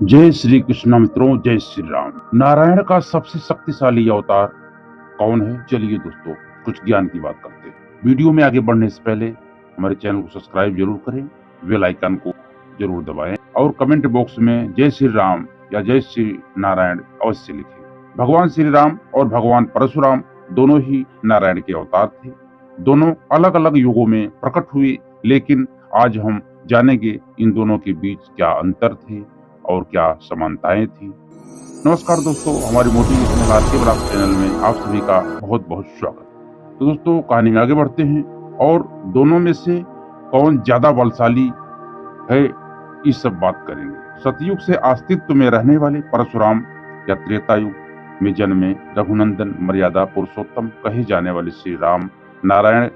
जय श्री कृष्ण मित्रों, जय श्री राम। नारायण का सबसे शक्तिशाली अवतार कौन है? चलिए दोस्तों, कुछ ज्ञान की बात करते हैं। वीडियो में आगे बढ़ने से पहले हमारे चैनल को सब्सक्राइब जरूर करें, बेल आइकन को जरूर दबाएं और कमेंट बॉक्स में जय श्री राम या जय श्री नारायण अवश्य लिखें। भगवान श्री राम और भगवान परशुराम दोनों ही नारायण के अवतार थे। दोनों अलग अलग युगों में प्रकट हुए, लेकिन आज हम जानेंगे इन दोनों के बीच क्या अंतर थे और क्या समानताएं थी। नमस्कार दोस्तों, हमारी मोटिवेशनल आरके ब्लॉग चैनल में आप सभी का बहुत बहुत स्वागत। तो दोस्तों, कहानी में आगे बढ़ते हैं और दोनों में से कौन ज्यादा बलशाली है, इस सब बात करेंगे। सतयुग से अस्तित्व में रहने वाले परशुराम या त्रेता युग में जन्मे रघुनंदन मर्यादा पुरुषोत्तम कहे जाने वाले श्री राम नारायण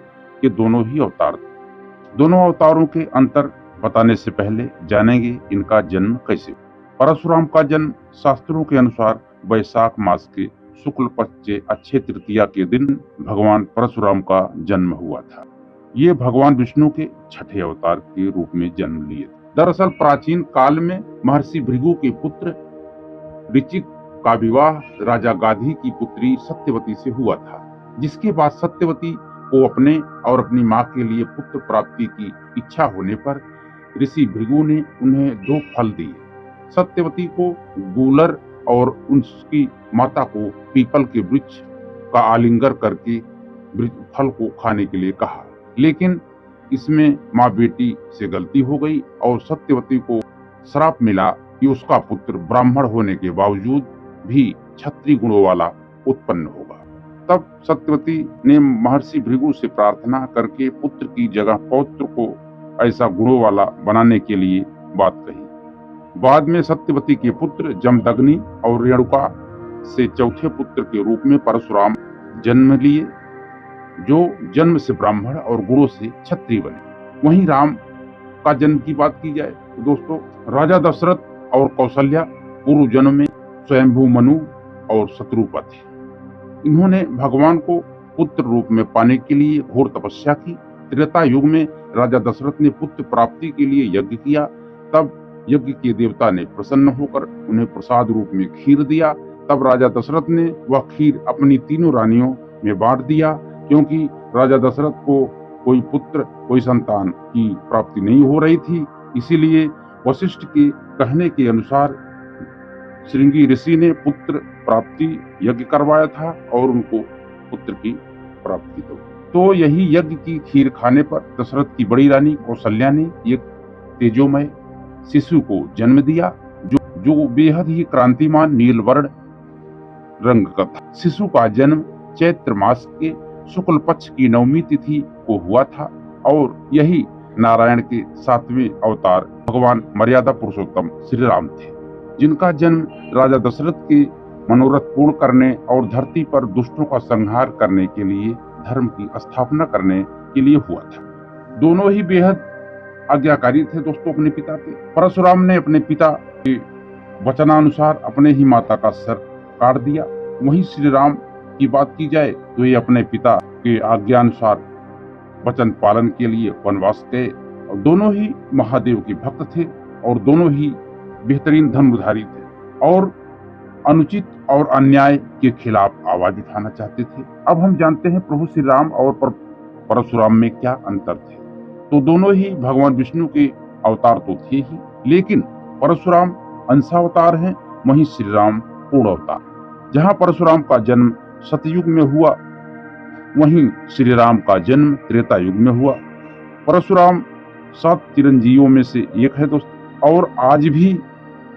के दोनों ही अवतार थे। दोनों अवतारों के अंतर बताने से पहले जानेंगे इनका जन्म कैसे। परशुराम का जन्म शास्त्रों के अनुसार वैशाख मास के शुक्ल पक्ष के अक्षय तृतीया के दिन भगवान परशुराम का जन्म हुआ था। ये भगवान विष्णु के छठे अवतार के रूप में जन्म लिए थे। दरअसल प्राचीन काल में महर्षि भृगु के पुत्र ऋचिक का विवाह राजा गाधी की पुत्री सत्यवती से हुआ था, जिसके बाद सत्यवती को अपने और अपनी मां के लिए पुत्र प्राप्ति की इच्छा होने पर ऋषि भृगु ने उन्हें दो फल दिए। सत्यवती को गूलर और उसकी माता को पीपल के वृक्ष का आलिंगन करके फल को खाने के लिए कहा, लेकिन इसमें माँ बेटी से गलती हो गई और सत्यवती को श्राप मिला कि उसका पुत्र ब्राह्मण होने के बावजूद भी क्षत्रिय गुणों वाला उत्पन्न होगा। तब सत्यवती ने महर्षि भृगु से प्रार्थना करके पुत्र की जगह पौत्र को ऐसा गुणों वाला बनाने के लिए बात कही। बाद में सत्यवती के पुत्र जमदग्नि और रेणुका से चौथे पुत्र के रूप में परशुराम जन्म लिए, जो जन्म से ब्राह्मण और गुणों से क्षत्रिय बने। वहीं राम का जन्म की बात की जाए तो दोस्तों, राजा दशरथ और कौशल्या पूर्व जन्म में स्वयंभू मनु और शत्रुपा थे। इन्होंने भगवान को पुत्र रूप में पाने के लिए घोर तपस्या की। त्रेता युग में राजा दशरथ ने पुत्र प्राप्ति के लिए यज्ञ किया। तब यज्ञ के देवता ने प्रसन्न होकर उन्हें प्रसाद रूप में खीर दिया। तब राजा दशरथ ने वह खीर अपनी तीनों रानियों में बांट दिया, क्योंकि राजा दशरथ को कोई पुत्र, कोई संतान की प्राप्ति नहीं हो रही थी। इसीलिए वशिष्ठ के कहने के अनुसार श्रृंगी ऋषि ने पुत्र प्राप्ति यज्ञ करवाया था और उनको पुत्र की प्राप्ति की। तो यही यज्ञ की खीर खाने पर दशरथ की बड़ी रानी कौशल्या ने एक तेजोमय शिशु को जन्म दिया, जो बेहद ही क्रांतिमान नीलवर्ण रंग का था। शिशु का जन्म चैत्र मास के शुक्ल पक्ष की नवमी तिथि को हुआ था और यही नारायण के सातवें अवतार भगवान मर्यादा पुरुषोत्तम श्री राम थे, जिनका जन्म राजा दशरथ के मनोरथ पूर्ण करने और धरती पर दुष्टों का संहार करने के लिए धर्म की स्थापना करने के लिए हुआ था। दोनों ही बेहद आज्ञाकारी थे दोस्तों अपने पिता के। परशुराम ने अपने पिता के वचनानुसार अपने ही माता का सर काट दिया। वहीं श्री राम की बात की जाए तो ये अपने पिता के आज्ञानुसार वचन पालन के लिए वनवास गए। दोनों ही महादेव के भक्त थे और दोनों ही बेहतरीन धर्मधारी थे और अनुचित और अन्याय के खिलाफ आवाज उठाना चाहते थे। अब हम जानते हैं प्रभु श्री राम और परशुराम में क्या अंतर थे। तो दोनों ही भगवान विष्णु के अवतार तो थे ही, लेकिन परशुराम अंशावतार हैं, वहीं श्री राम पूर्ण अवतार। जहाँ परशुराम का जन्म सतयुग में हुआ, वहीं श्री राम का जन्म त्रेता युग में हुआ। परशुराम 7 चिरंजीवियों में से एक है दोस्तों और आज भी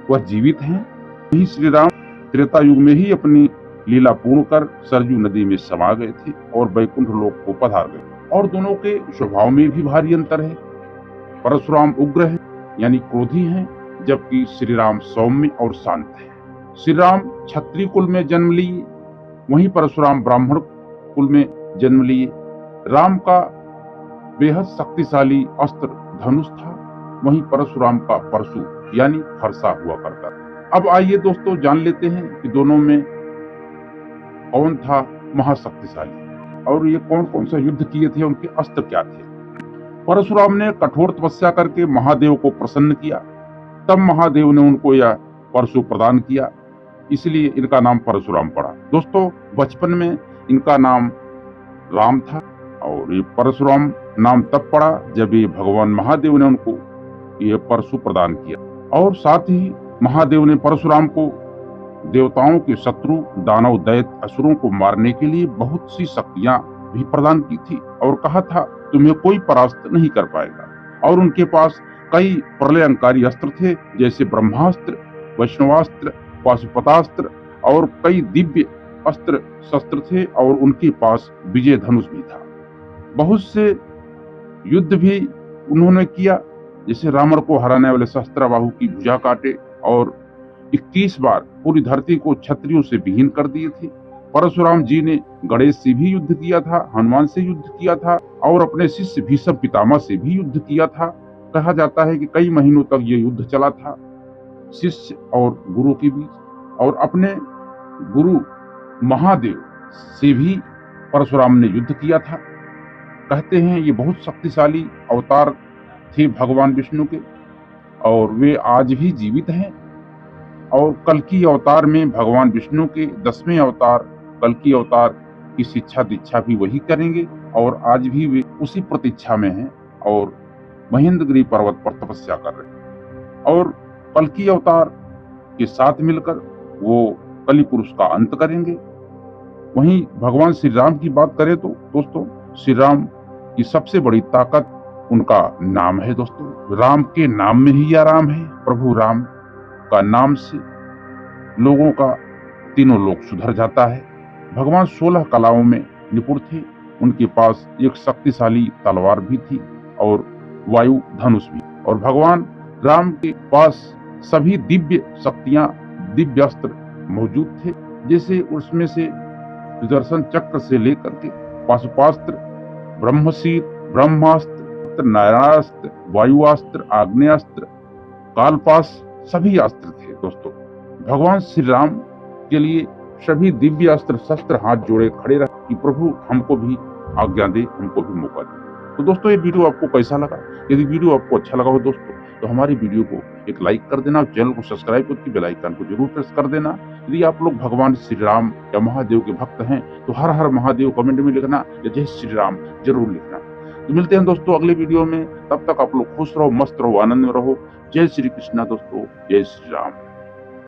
वह जीवित हैं। वहीं श्री राम त्रेता युग में ही अपनी लीला पूर्ण कर सरजू नदी में समा गए थे और वैकुंठ लोक को पधार गए। और दोनों के स्वभाव में भी भारी अंतर है। परशुराम उग्र है यानी क्रोधी हैं, जबकि श्री राम सौम्य और शांत है। श्री राम क्षत्रिय कुल में जन्म लिए, वहीं परशुराम ब्राह्मण कुल में जन्म लिए। राम का बेहद शक्तिशाली अस्त्र धनुष था, वहीं परशुराम का परशु यानी फरसा हुआ करता था। अब आइए दोस्तों जान लेते हैं कि दोनों में कौन था महाशक्तिशाली और ये कौन कौन सा युद्ध किए थे, उनके अस्त्र क्या थे। परशुराम ने कठोर तपस्या करके महादेव को प्रसन्न किया। तब महादेव ने उनको यह परशु प्रदान किया, इसलिए इनका नाम परशुराम पड़ा। दोस्तों बचपन में इनका नाम राम था और ये परशुराम नाम तब पड़ा जब ये भगवान महादेव ने उनको ये परशु प्रदान किया। और साथ ही महादेव ने परशुराम को देवताओं के शत्रु दानव दैत्य असुरों को मारने के लिए बहुत सी शक्तियां भी प्रदान की थी और कहा था तुम्हें कोई परास्त नहीं कर पाएगा। और उनके पास कई प्रलयंकारी अस्त्र थे, जैसे ब्रह्मास्त्र, वैष्णवास्त्र, पाशुपतास्त्र और कई दिव्य अस्त्र शस्त्र थे। और उनके पास विजय धनुष भी था। बहुत से युद्ध भी उन्होंने किया, जैसे रावण को हराने वाले सहस्त्रबाहु की भुजा काटे और 21 बार पूरी धरती को क्षत्रियों से विहीन कर दिए थे। परशुराम जी ने गणेश से भी युद्ध किया था, हनुमान से युद्ध किया था और अपने शिष्य भीष्म पितामह से भी युद्ध किया था। कहा जाता है कि कई महीनों तक ये युद्ध चला था शिष्य और गुरु के बीच। और अपने गुरु महादेव से भी परशुराम ने युद्ध किया था। कहते हैं ये बहुत शक्तिशाली अवतार थे भगवान विष्णु के और वे आज भी जीवित हैं। और कल्कि अवतार में भगवान विष्णु के 10वें अवतार कल्कि अवतार की शिक्षा दीक्षा भी वही करेंगे और आज भी वे उसी प्रतीक्षा में हैं और महेंद्रगिरी पर्वत पर तपस्या कर रहे हैं। और कल्कि अवतार के साथ मिलकर वो कलि पुरुष का अंत करेंगे। वहीं भगवान श्री राम की बात करें तो दोस्तों श्री राम की सबसे बड़ी ताकत उनका नाम है। दोस्तों राम के नाम में ही आराम है। प्रभु राम का नाम से लोगों का तीनों लोक सुधर जाता है। भगवान 16 कलाओं में निपुण थे। उनके पास एक शक्तिशाली तलवार भी थी और वायु धनुष भी। और भगवान राम के पास सभी दिव्य शक्तियां, दिव्य अस्त्र मौजूद थे, जैसे उसमें से सुदर्शन चक्र से लेकर के पाशुपास्त्र, ब्रह्मशीर, ब्रह्मास्त्र, नारायणास्त्र, वायुआस्त्र, आग्नेयास्त्र, कालपाश सभी अस्त्र थे। दोस्तों भगवान श्री राम के लिए सभी दिव्य अस्त्र शस्त्र हाथ जोड़े खड़े रहे कि प्रभु हमको भी आज्ञा दे, हमको भी मौका दे। तो दोस्तों ये वीडियो आपको कैसा लगा? यदि वीडियो आपको अच्छा लगा हो दोस्तों तो हमारी वीडियो को एक लाइक कर देना, चैनल को सब्सक्राइब करके बेल आइकन को जरूर प्रेस कर देना। यदि आप लोग भगवान श्री राम या महादेव के भक्त हैं तो हर हर महादेव कमेंट में लिखना या जय श्री राम जरूर लिखना। तो मिलते हैं दोस्तों अगले वीडियो में। तब तक आप लोग खुश रहो, मस्त रहो, आनंद में रहो। जय श्री कृष्णा दोस्तों, जय श्री राम।